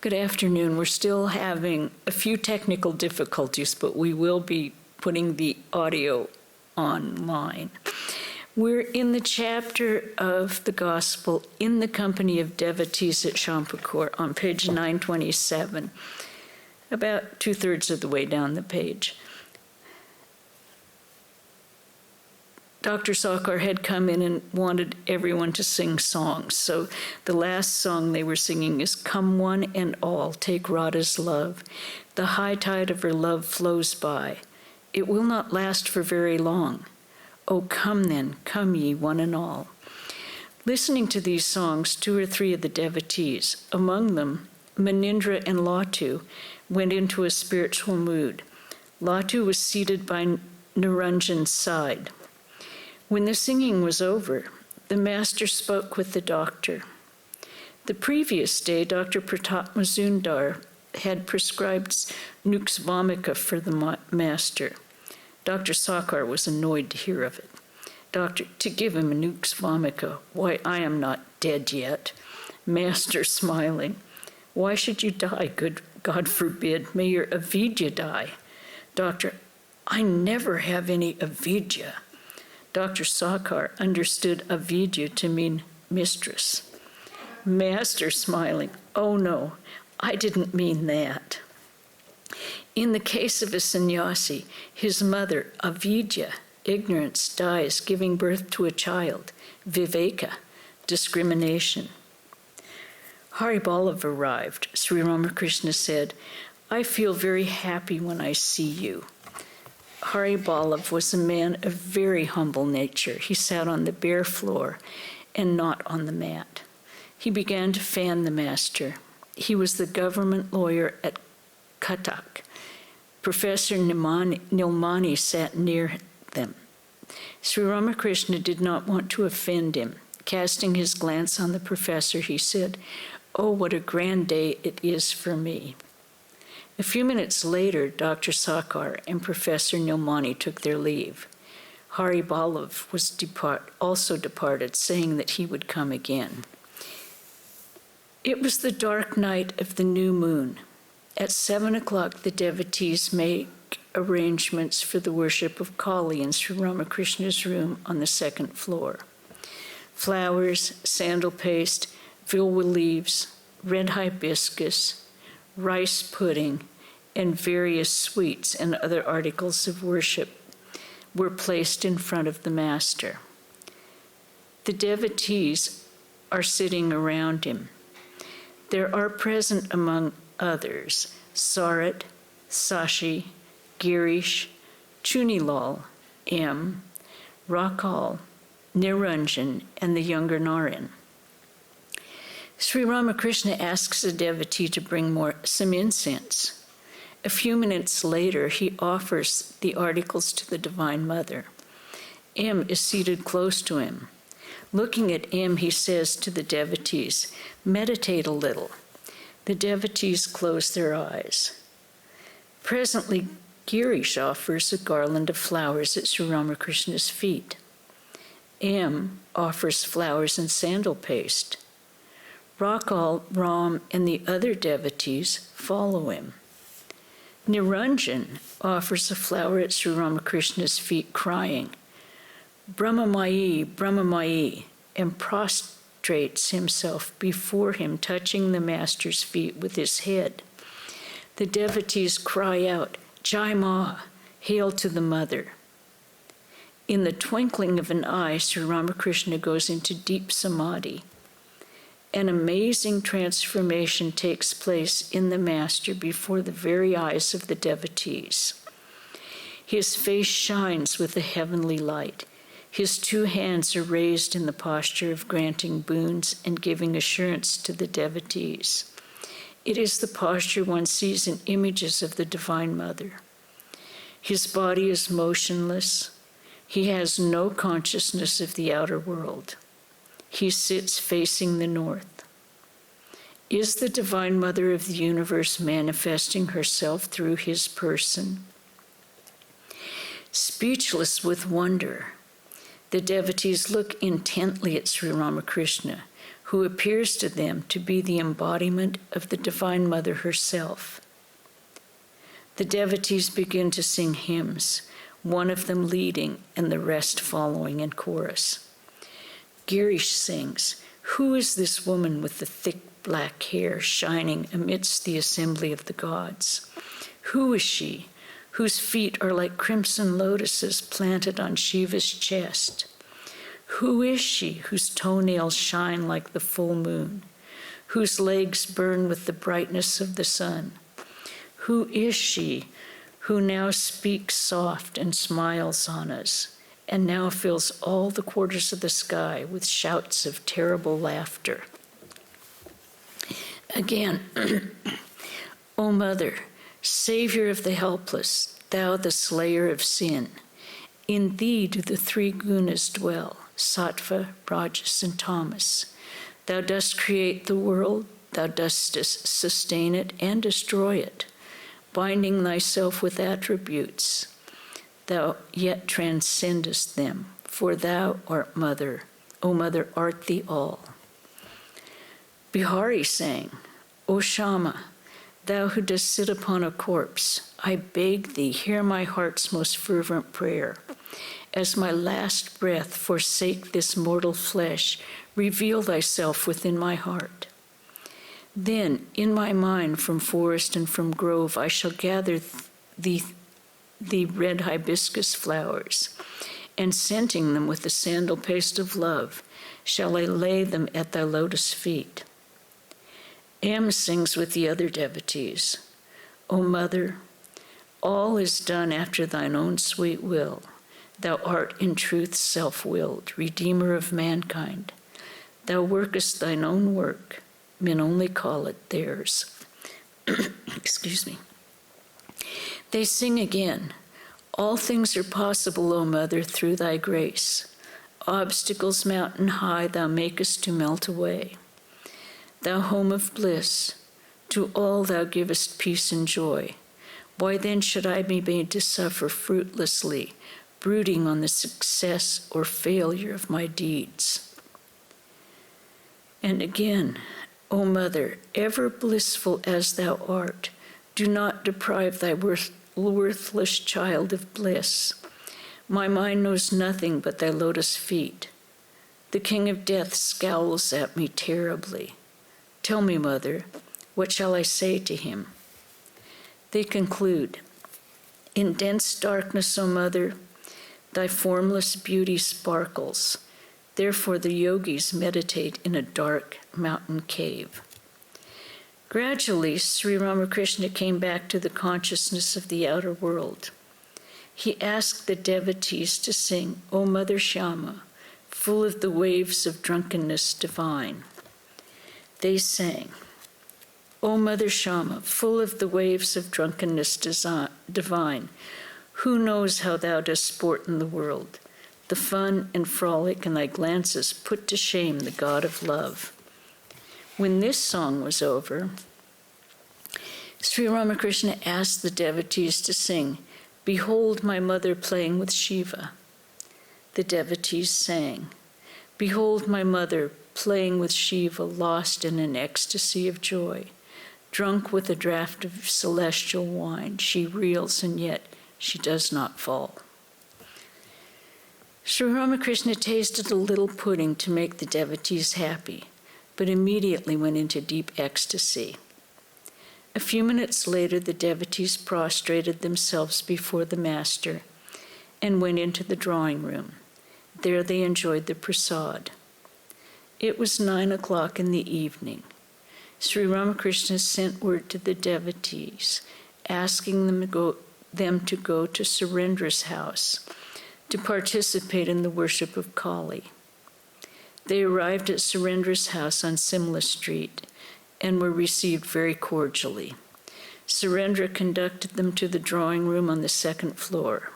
Good afternoon. We're still having a few technical difficulties, but we will be putting the audio online. We're in the chapter of the Gospel in the company of devotees at Champaucourt on page 927, about 2/3 of the way down the page. Dr. Sakar had come in and wanted everyone to sing songs. So the last song they were singing is "Come One and All, Take Radha's Love. The high tide of her love flows by. It will not last for very long. Oh, come then, come ye one and all." Listening to these songs, 2 or 3 of the devotees, among them Manindra and Latu, went into a spiritual mood. Latu was seated by Niranjan's side. When the singing was over, the master spoke with the doctor. The previous day, Dr. Pratap Mazumdar had prescribed nux vomica for the master. Dr. Sakar was annoyed to hear of it. Doctor, to give him a nux vomica, why, I am not dead yet. Master smiling, why should you die? Good God forbid, may your avidya die. Doctor, I never have any avidya. Dr. Sakar understood avidya to mean mistress. Master smiling, oh no, I didn't mean that. In the case of a sannyasi, his mother, avidya, ignorance, dies giving birth to a child, viveka, discrimination. Haribalov arrived. Sri Ramakrishna said, I feel very happy when I see you. Haribalov was a man of very humble nature. He sat on the bare floor and not on the mat. He began to fan the master. He was the government lawyer at Cuttack. Professor Nilmani sat near them. Sri Ramakrishna did not want to offend him. Casting his glance on the professor, he said, "Oh, what a grand day it is for me." A few minutes later, Dr. Sakar and Professor Nilmani took their leave. Haribalov was also departed, saying that he would come again. It was the dark night of the new moon. At 7 o'clock, the devotees make arrangements for the worship of Kali in Sri Ramakrishna's room on the 2nd floor. Flowers, sandal paste, vilwa leaves, red hibiscus, rice pudding, and various sweets and other articles of worship were placed in front of the master. The devotees are sitting around him. There are present among others Sarat, Sashi, Girish, Chunilal, M, Rakal, Niranjan, and the younger Narayan. Sri Ramakrishna asks a devotee to bring some incense. A few minutes later, he offers the articles to the Divine Mother. M is seated close to him. Looking at M, he says to the devotees, meditate a little. The devotees close their eyes. Presently, Girish offers a garland of flowers at Sri Ramakrishna's feet. M offers flowers and sandal paste. Rakal, Ram, and the other devotees follow him. Niranjan offers a flower at Sri Ramakrishna's feet, crying, Brahmamayi, Brahmamayi, and prostrates himself before him, touching the master's feet with his head. The devotees cry out, Jai Ma, hail to the mother. In the twinkling of an eye, Sri Ramakrishna goes into deep samadhi. An amazing transformation takes place in the master before the very eyes of the devotees. His face shines with a heavenly light. His 2 hands are raised in the posture of granting boons and giving assurance to the devotees. It is the posture one sees in images of the Divine Mother. His body is motionless. He has no consciousness of the outer world. He sits facing the north. Is the Divine Mother of the universe manifesting herself through his person? Speechless with wonder, the devotees look intently at Sri Ramakrishna, who appears to them to be the embodiment of the Divine Mother herself. The devotees begin to sing hymns, one of them leading and the rest following in chorus. Girish sings, "Who is this woman with the thick black hair shining amidst the assembly of the gods? Who is she, whose feet are like crimson lotuses planted on Shiva's chest? Who is she whose toenails shine like the full moon, whose legs burn with the brightness of the sun? Who is she who now speaks soft and smiles on us, and now fills all the quarters of the sky with shouts of terrible laughter?" Again, O Mother, Savior of the helpless, thou the slayer of sin, in thee do the three gunas dwell, sattva, rajas, and tamas. Thou dost create the world, thou dost sustain it and destroy it, binding thyself with attributes. Thou yet transcendest them, for thou art Mother, O Mother, art the all. Bihari sang, O Shama, thou who dost sit upon a corpse, I beg thee, hear my heart's most fervent prayer. As my last breath forsake this mortal flesh, reveal thyself within my heart. Then, in my mind, from forest and from grove, I shall gather the red hibiscus flowers, and scenting them with the sandal paste of love, shall I lay them at thy lotus feet. M sings with the other devotees, O Mother, all is done after thine own sweet will. Thou art in truth self-willed, Redeemer of mankind. Thou workest thine own work, men only call it theirs. Excuse me. They sing again, all things are possible, O Mother, through thy grace. Obstacles mountain high thou makest to melt away. Thou home of bliss, to all thou givest peace and joy. Why then should I be made to suffer fruitlessly, brooding on the success or failure of my deeds? And again, O Mother, ever blissful as thou art, do not deprive thy worthless child of bliss. My mind knows nothing but thy lotus feet. The King of Death scowls at me terribly. Tell me, Mother, what shall I say to him? They conclude, in dense darkness, O Mother, thy formless beauty sparkles. Therefore the yogis meditate in a dark mountain cave. Gradually, Sri Ramakrishna came back to the consciousness of the outer world. He asked the devotees to sing, O Mother Shama, full of the waves of drunkenness divine. They sang, O Mother Shama, full of the waves of drunkenness divine, who knows how thou dost sport in the world? The fun and frolic in thy glances put to shame the God of love. When this song was over, Sri Ramakrishna asked the devotees to sing, Behold my mother playing with Shiva. The devotees sang, Behold my mother playing with Shiva, lost in an ecstasy of joy. Drunk with a draught of celestial wine, she reels and yet she does not fall. Sri Ramakrishna tasted a little pudding to make the devotees happy, but immediately went into deep ecstasy. A few minutes later, the devotees prostrated themselves before the master and went into the drawing room. There they enjoyed the prasad. It was 9 o'clock in the evening. Sri Ramakrishna sent word to the devotees, asking them to go to Surendra's house to participate in the worship of Kali. They arrived at Surendra's house on Simla Street and were received very cordially. Surendra conducted them to the drawing room on the second floor.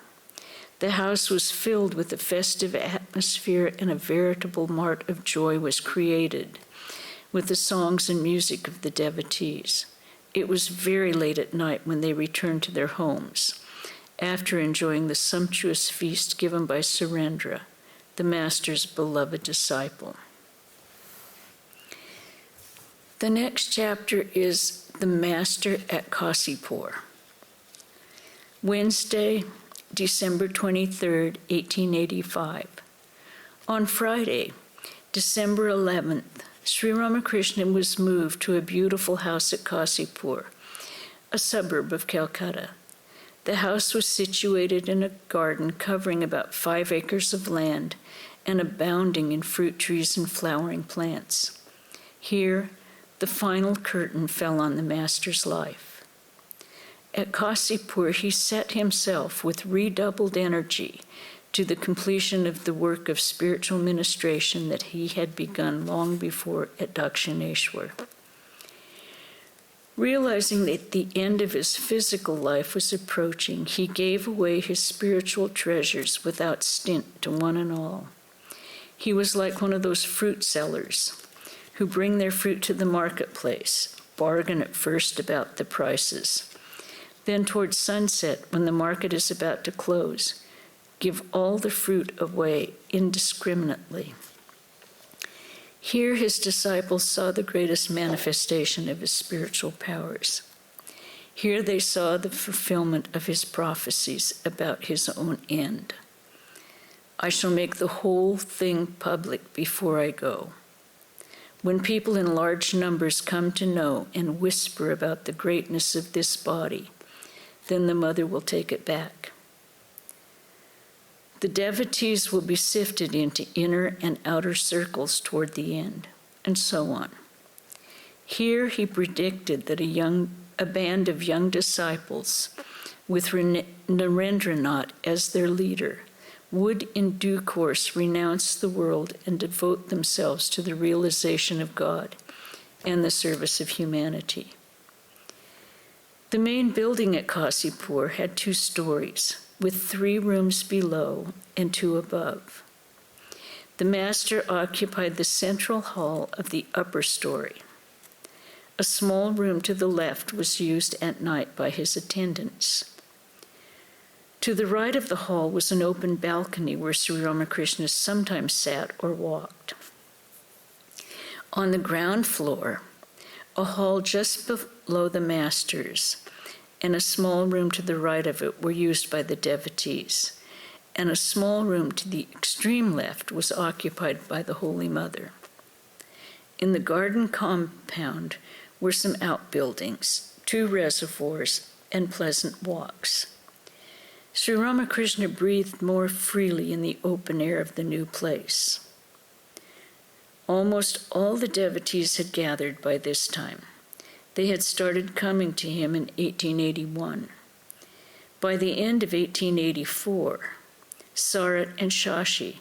The house was filled with a festive atmosphere, and a veritable mart of joy was created with the songs and music of the devotees. It was very late at night when they returned to their homes, after enjoying the sumptuous feast given by Surendra, the master's beloved disciple. The next chapter is the Master at Kasipur. Wednesday, December 23rd, 1885. On Friday, December 11th, Sri Ramakrishna was moved to a beautiful house at Kasipur, a suburb of Calcutta. The house was situated in a garden covering about 5 acres of land and abounding in fruit trees and flowering plants. Here, the final curtain fell on the Master's life. At Kasipur, he set himself with redoubled energy to the completion of the work of spiritual ministration that he had begun long before at Dakshineshwar. Realizing that the end of his physical life was approaching, he gave away his spiritual treasures without stint to one and all. He was like one of those fruit sellers who bring their fruit to the marketplace, bargain at first about the prices. Then towards sunset, when the market is about to close, give all the fruit away indiscriminately. Here his disciples saw the greatest manifestation of his spiritual powers. Here they saw the fulfillment of his prophecies about his own end. I shall make the whole thing public before I go. When people in large numbers come to know and whisper about the greatness of this body, then the mother will take it back. The devotees will be sifted into inner and outer circles toward the end, and so on. Here he predicted that a band of young disciples, with Narendranath as their leader, would in due course renounce the world and devote themselves to the realization of God and the service of humanity. The main building at Kasipur had 2 stories, with 3 rooms below and 2 above. The Master occupied the central hall of the upper story. A small room to the left was used at night by his attendants. To the right of the hall was an open balcony where Sri Ramakrishna sometimes sat or walked. On the ground floor, a hall just below the Master's and a small room to the right of it were used by the devotees, and a small room to the extreme left was occupied by the Holy Mother. In the garden compound were some outbuildings, 2 reservoirs, and pleasant walks. Sri Ramakrishna breathed more freely in the open air of the new place. Almost all the devotees had gathered by this time. They had started coming to him in 1881. By the end of 1884, Sarat and Shashi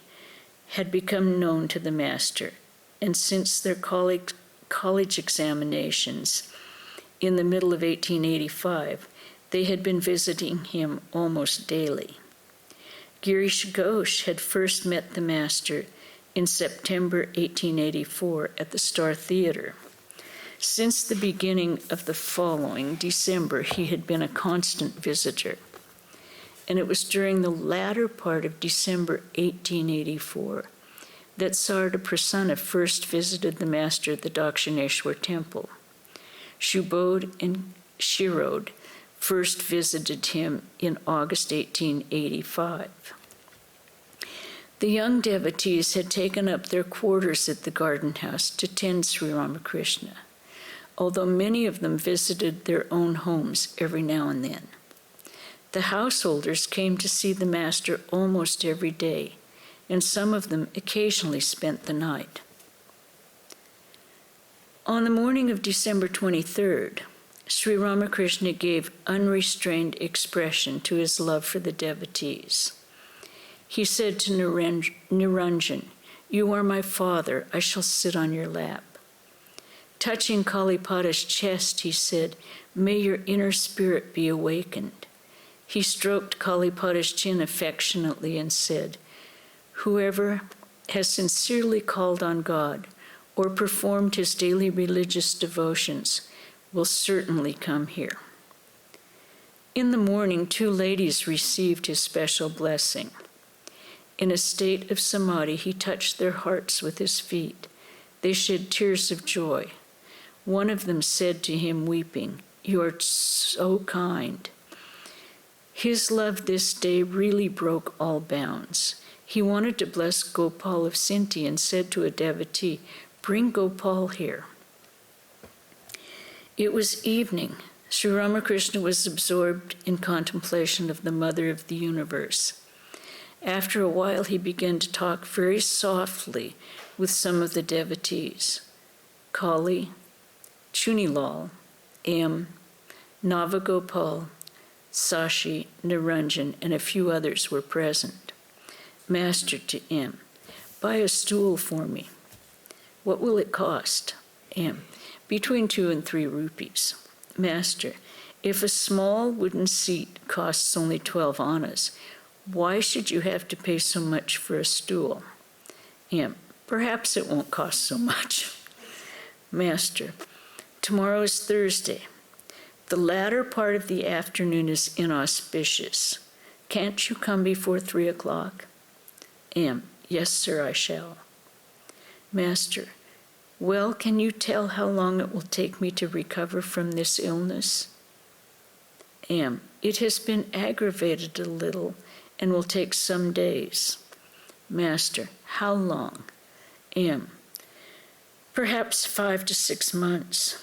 had become known to the Master, and since their college examinations in the middle of 1885, they had been visiting him almost daily. Girish Ghosh had first met the Master in September 1884 at the Star Theatre. Since the beginning of the following December, he had been a constant visitor. And it was during the latter part of December 1884 that Sarada Prasanna first visited the Master at the Dakshineshwar temple. Shubodh and Shirod first visited him in August 1885. The young devotees had taken up their quarters at the garden house to tend Sri Ramakrishna, although many of them visited their own homes every now and then. The householders came to see the Master almost every day, and some of them occasionally spent the night. On the morning of December 23rd, Sri Ramakrishna gave unrestrained expression to his love for the devotees. He said to Niranjan, "You are my father, I shall sit on your lap." Touching Kalipata's chest, he said, "May your inner spirit be awakened." He stroked Kalipata's chin affectionately and said, "Whoever has sincerely called on God or performed his daily religious devotions will certainly come here." In the morning, 2 ladies received his special blessing. In a state of samadhi, he touched their hearts with his feet. They shed tears of joy. One of them said to him, weeping, "You are so kind." His love this day really broke all bounds. He wanted to bless Gopal of Sinti and said to a devotee, "Bring Gopal here." It was evening. Sri Ramakrishna was absorbed in contemplation of the Mother of the Universe. After a while, he began to talk very softly with some of the devotees. Kali, Chunilal, M, Navagopal, Sashi, Niranjan, and a few others were present. Master to M, "Buy a stool for me." "What will it cost?" M, "Between 2 and 3 rupees. Master, "If a small wooden seat costs only 12 annas, why should you have to pay so much for a stool?" M, "Perhaps it won't cost so much." Master, "Tomorrow is Thursday. The latter part of the afternoon is inauspicious. Can't you come before 3 o'clock? M, "Yes, sir, I shall." Master, "Well, can you tell how long it will take me to recover from this illness?" M, "It has been aggravated a little and will take some days." Master, "How long?" M, "Perhaps 5 to 6 months.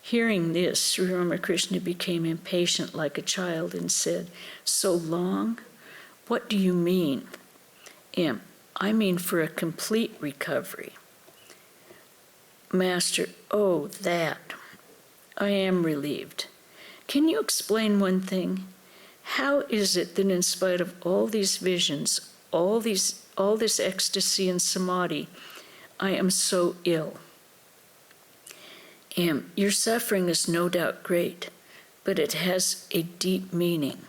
Hearing this, Sri Ramakrishna became impatient like a child and said, "So long? What do you mean?" M, "I mean for a complete recovery." Master, "Oh, that. I am relieved. Can you explain one thing? How is it that in spite of all these visions, all this ecstasy and samadhi, I am so ill?" M, "Your suffering is no doubt great, but it has a deep meaning."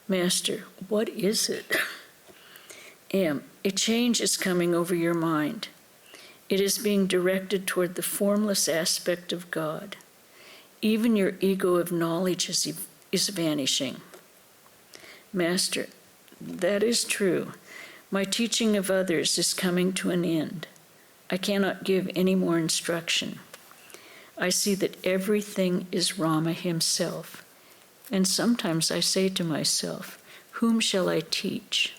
Master, "What is it?" M, "A change is coming over your mind. It is being directed toward the formless aspect of God. Even your ego of knowledge is vanishing." Master, "That is true. My teaching of others is coming to an end. I cannot give any more instruction. I see that everything is Rama himself, and sometimes I say to myself, whom shall I teach?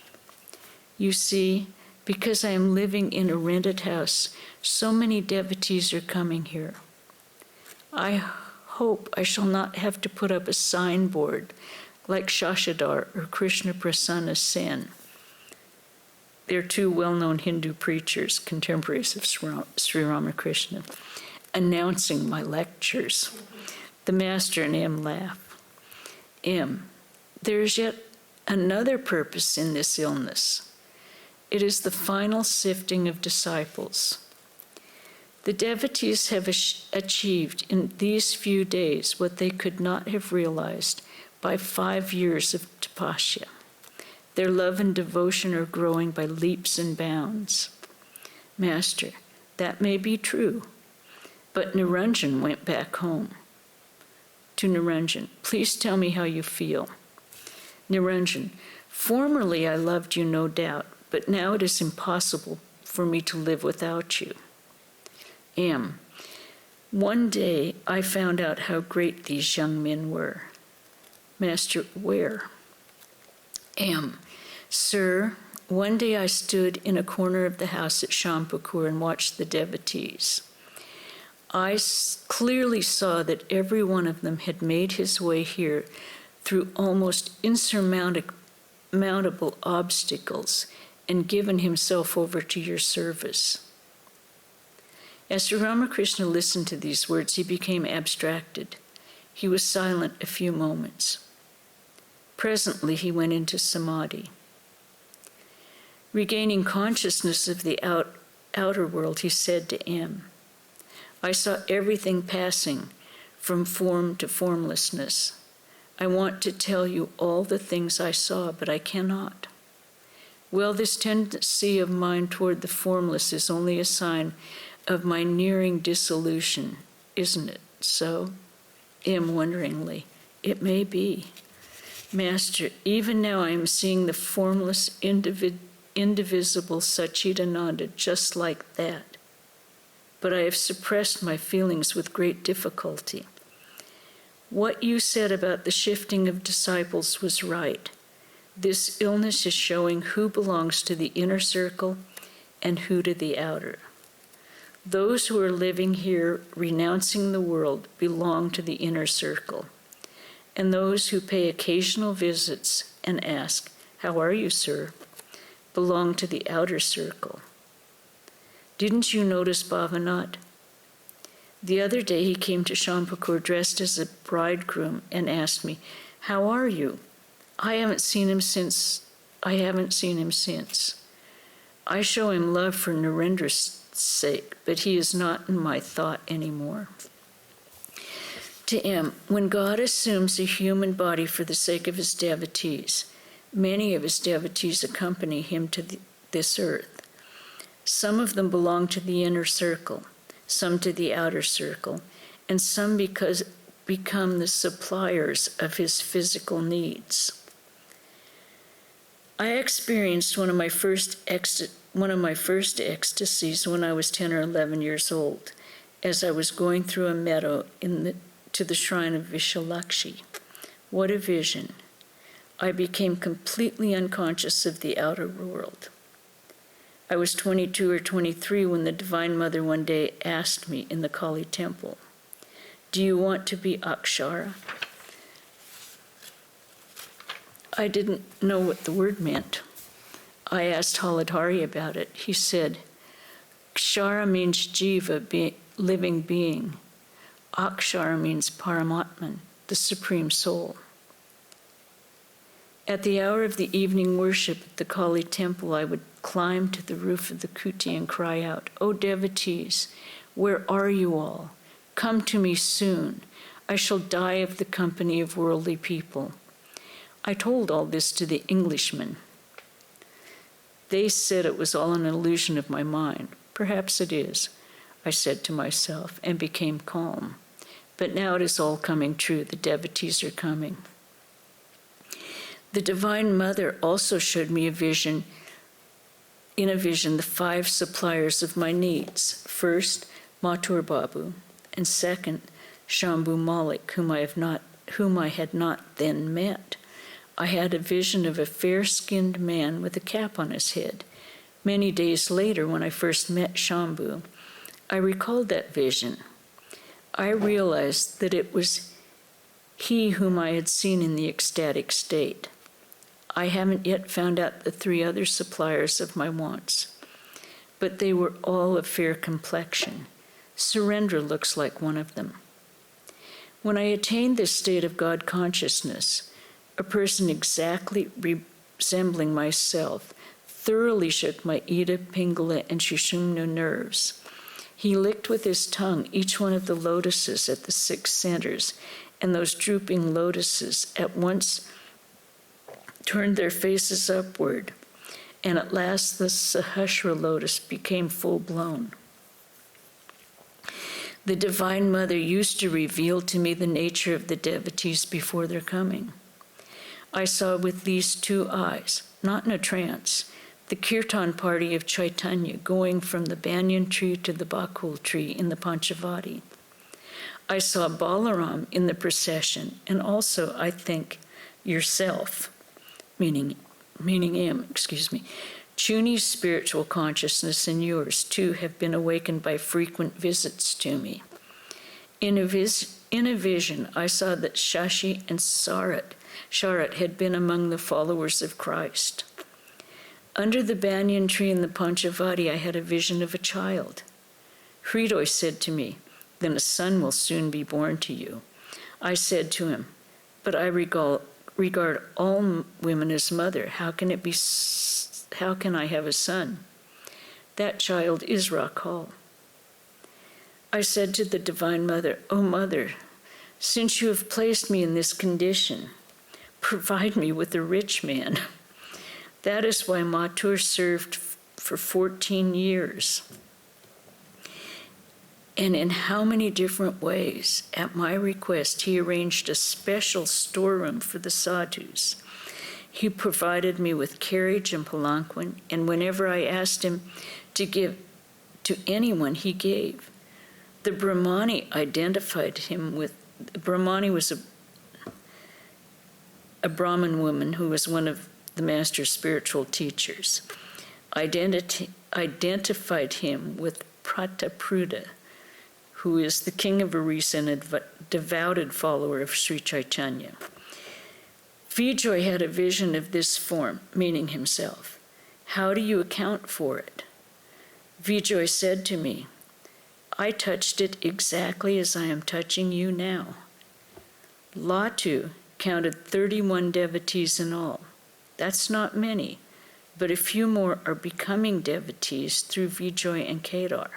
You see, because I am living in a rented house, so many devotees are coming here. I hope I shall not have to put up a signboard like Shashadhar or Krishna Prasanna Sen. They're 2 well-known Hindu preachers, contemporaries of Sri Ramakrishna, announcing my lectures. The Master and M laugh. M, "There is yet another purpose in this illness. It is the final sifting of disciples. The devotees have achieved in these few days what they could not have realized by 5 years of tapasya. Their love and devotion are growing by leaps and bounds." Master, "That may be true, but Niranjan went back home." To Niranjan, "Please tell me how you feel." Niranjan, "Formerly I loved you, no doubt, but now it is impossible for me to live without you." M, "One day I found out how great these young men were." Master, "Where?" M, "Sir, one day I stood in a corner of the house at Shampur and watched the devotees. I clearly saw that every one of them had made his way here through almost insurmountable obstacles and given himself over to your service." As Sri Ramakrishna listened to these words, he became abstracted. He was silent a few moments. Presently, he went into samadhi. Regaining consciousness of the outer world, he said to M, "I saw everything passing from form to formlessness. I want to tell you all the things I saw, but I cannot. Well, this tendency of mine toward the formless is only a sign of my nearing dissolution, isn't it so?" M, wonderingly, "It may be." Master, "Even now I am seeing the formless, indivisible Satchidananda just like that. but I have suppressed my feelings with great difficulty. What you said about the shifting of disciples was right. This illness is showing who belongs to the inner circle and who to the outer. Those who are living here renouncing the world belong to the inner circle, and those who pay occasional visits and ask, "How are you, sir?" belong to the outer circle. Didn't you notice Bhavanat? The other day he came to Champacourt dressed as a bridegroom and asked me, "How are you? I haven't seen him since. I show him love for Narendra's sake, but he is not in my thought anymore." To M, when God assumes a human body for the sake of his devotees, many of his devotees accompany him to this earth. Some of them belong to the inner circle, some to the outer circle, and some become the suppliers of his physical needs. I experienced one of my first ecstasies when I was 10 or 11 years old, as I was going through a meadow to the shrine of Vishalakshi. What a vision! I became completely unconscious of the outer world. I was 22 or 23 when the Divine Mother one day asked me in the Kali temple, "Do you want to be Akshara?" I didn't know what the word meant. I asked Haladhari about it. He said, "Kshara means jiva, living being. Akshara means Paramatman, the Supreme Soul." At the hour of the evening worship at the Kali temple, I would climb to the roof of the kuti and cry out, "O devotees, where are you all? Come to me soon. I shall die of the company of worldly people." I told all this to the Englishmen. They said it was all an illusion of my mind. Perhaps it is, I said to myself, and became calm. But now it is all coming true. The devotees are coming. The Divine Mother also showed me in a vision, the 5 suppliers of my needs. First, Mathur Babu, and second, Shambhu Malik, whom I had not then met. I had a vision of a fair-skinned man with a cap on his head. Many days later, when I first met Shambhu, I recalled that vision. I realized that it was he whom I had seen in the ecstatic state. I haven't yet found out the 3 other suppliers of my wants, but they were all of fair complexion. Surrender looks like one of them. When I attained this state of God consciousness, a person exactly resembling myself thoroughly shook my Ida, Pingala, and Shushumna nerves. He licked with his tongue each one of the lotuses at the 6 centers, and those drooping lotuses at once turned their faces upward, and at last the Sahasra lotus became full-blown. The Divine Mother used to reveal to me the nature of the devotees before their coming. I saw with these 2 eyes, not in a trance, the kirtan party of Chaitanya going from the banyan tree to the bakul tree in the Panchavati. I saw Balaram in the procession, and also, I think, yourself, meaning him. Chuni's spiritual consciousness and yours, too, have been awakened by frequent visits to me. In a vision, I saw that Shashi and Sharat had been among the followers of Christ. Under the banyan tree in the Panchavati, I had a vision of a child. Hridoy said to me, "Then a son will soon be born to you." I said to him, "But I regard all women as mother. How can I have a son?" That child is Rakhal. I said to the Divine Mother, "O Mother, since you have placed me in this condition, provide me with a rich man." That is why Mathur served for 14 years. And in how many different ways, at my request, he arranged a special storeroom for the sadhus. He provided me with carriage and palanquin, and whenever I asked him to give to anyone, he gave. The Brahmani identified him with, Brahmani was a Brahmin woman who was one of the master's spiritual teachers, identified him with Pratapruta, who is the king of Orissa and a devoted follower of Sri Chaitanya. Vijay had a vision of this form, meaning himself. How do you account for it? Vijay said to me, I touched it exactly as I am touching you now. Latu counted 31 devotees in all. That's not many, but a few more are becoming devotees through Vijay and Kedar.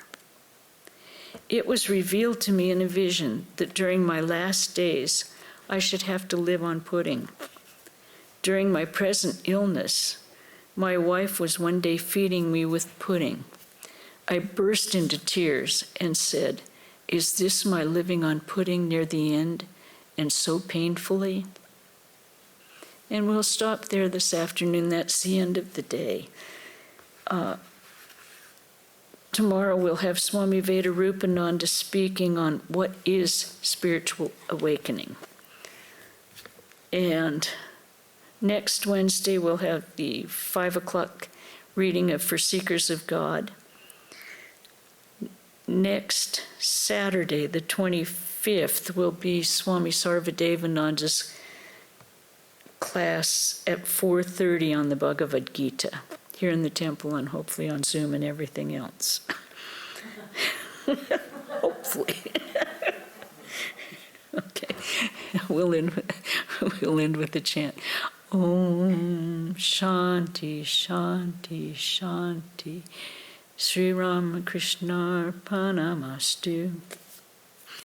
It was revealed to me in a vision that during my last days, I should have to live on pudding. During my present illness, my wife was one day feeding me with pudding. I burst into tears and said, is this my living on pudding near the end, and so painfully? And we'll stop there this afternoon. That's the end of the day. Tomorrow we'll have Swami Vedarupananda speaking on what is spiritual awakening. And next Wednesday we'll have the 5 o'clock reading of For Seekers of God. Next Saturday, the 25th, will be Swami Sarvadevananda's class at 4:30 on the Bhagavad Gita, here in the temple and hopefully on Zoom and everything else. Hopefully. Okay, we'll end with the chant. Om Shanti Shanti Shanti Sri Ramakrishna Arpanamastu.